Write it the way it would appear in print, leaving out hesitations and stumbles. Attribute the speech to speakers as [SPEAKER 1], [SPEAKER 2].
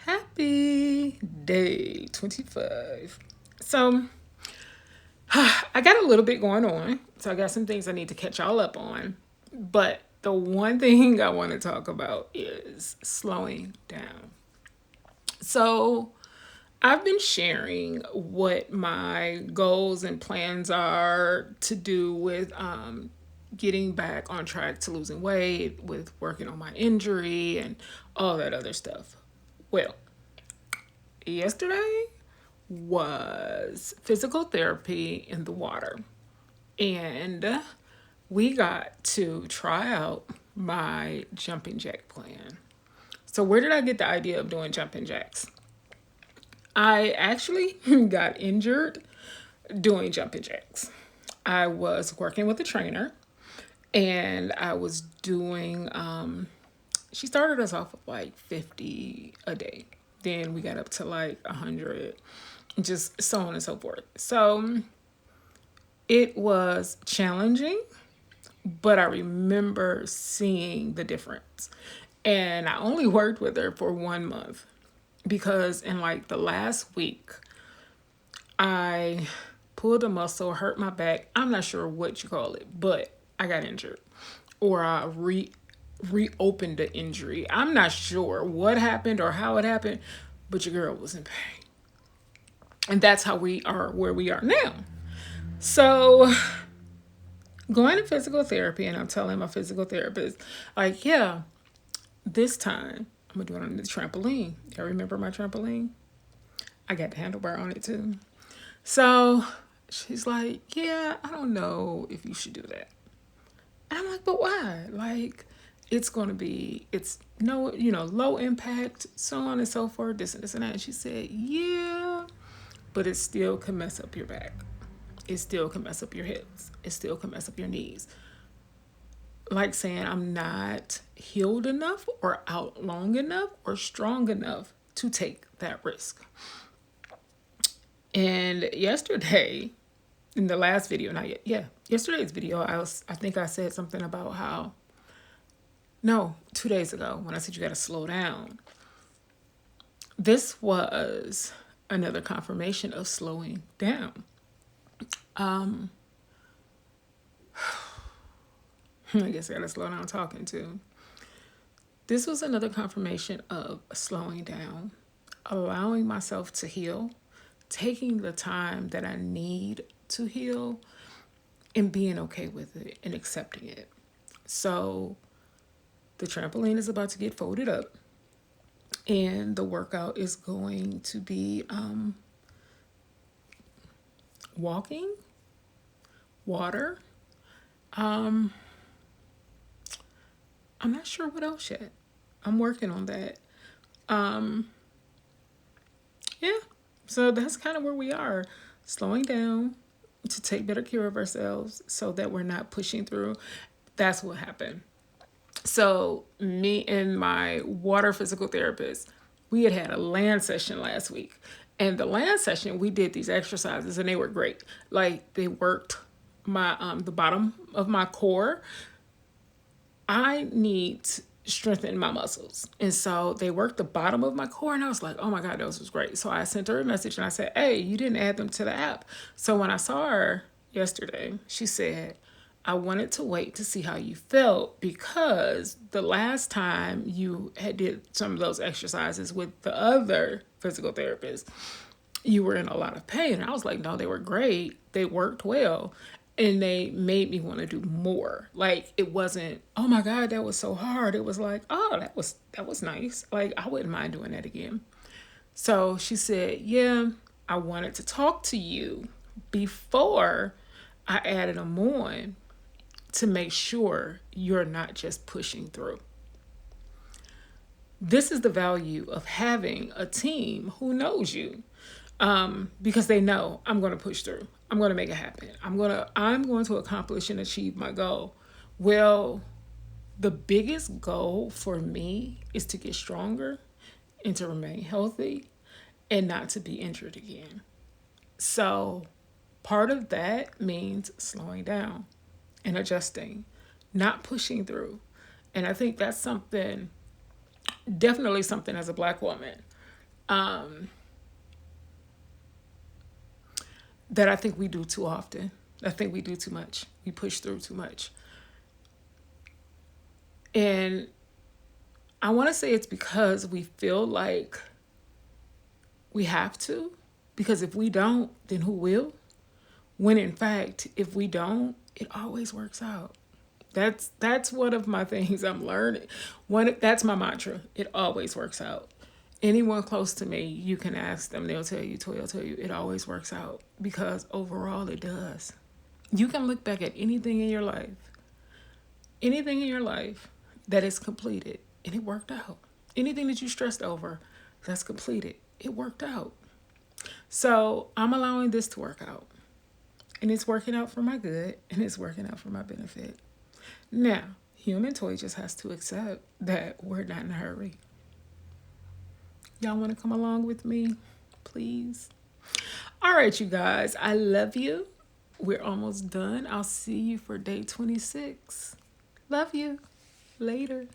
[SPEAKER 1] Happy day 25. So, I got a little bit going on. So, I got some things I need to catch y'all up on. But the one thing I want to talk about is slowing down. So, I've been sharing what my goals and plans are to do with getting back on track to losing weight, with working on my injury, and all that other stuff. Well, yesterday was physical therapy in the water. And we got to try out my jumping jack plan. So, where did I get the idea of doing jumping jacks? I actually got injured doing jumping jacks. I was working with a trainer and I was doing, she started us off with like 50 a day. Then we got up to like 100, just so on and so forth. So it was challenging, but I remember seeing the difference. And I only worked with her for 1 month because in like the last week, I pulled a muscle, hurt my back. I'm not sure what you call it, but I got injured or I reopened the injury. I'm not sure what happened or how it happened, but your girl was in pain. And that's how we are where we are now. So going to physical therapy, and I'm telling my physical therapist, like, yeah, this time I'm gonna do it on the trampoline. Y'all remember my trampoline? I got the handlebar on it too. So she's like, yeah, I don't know if you should do that. And I'm like, but why? Like, it's no, low impact, so on and so forth, this and this and that. And she said, yeah, but it still can mess up your back. It still can mess up your hips. It still can mess up your knees. Like saying I'm not healed enough or out long enough or strong enough to take that risk. And yesterday, in the last video, not yet, yeah, yesterday's video, I think I said something about how, no, 2 days ago when I said you got to slow down. This was another confirmation of slowing down. I guess I got to slow down talking too. This was another confirmation of slowing down, allowing myself to heal, taking the time that I need to heal, and being okay with it and accepting it. So the trampoline is about to get folded up, and the workout is going to be walking, water. I'm not sure what else yet. I'm working on that. Yeah. So that's kind of where we are. Slowing down to take better care of ourselves so that we're not pushing through. That's what happened. So me and my water physical therapist, we had a land session last week. And the land session, we did these exercises and they were great. Like they worked my the bottom of my core. I need to strengthen my muscles. And so they worked the bottom of my core and I was like, oh my God, those was great. So I sent her a message and I said, hey, you didn't add them to the app. So when I saw her yesterday, she said, I wanted to wait to see how you felt because the last time you had did some of those exercises with the other physical therapist, you were in a lot of pain. And I was like, no, they were great. They worked well. And they made me want to do more. Like it wasn't, oh my God, that was so hard. It was like, oh, that was nice. Like I wouldn't mind doing that again. So she said, yeah, I wanted to talk to you before I added them on to make sure you're not just pushing through. This is the value of having a team who knows you, because they know I'm going to push through. I'm going to make it happen. I'm going to accomplish and achieve my goal. Well, the biggest goal for me is to get stronger and to remain healthy and not to be injured again. So part of that means slowing down and adjusting, not pushing through. And I think that's definitely something as a Black woman that I think we do too often. I think we do too much. We push through too much. And I want to say it's because we feel like we have to. Because if we don't, then who will? When in fact, if we don't, it always works out. That's one of my things I'm learning. That's my mantra. It always works out. Anyone close to me, you can ask them. They'll tell you, Toy will tell you, it always works out because overall it does. You can look back at anything in your life that is completed, and it worked out. Anything that you stressed over that's completed, it worked out. So I'm allowing this to work out. And it's working out for my good, and it's working out for my benefit. Now, Human Toy just has to accept that we're not in a hurry. Y'all want to come along with me? Please. All right, you guys. I love you. We're almost done. I'll see you for day 26. Love you. Later.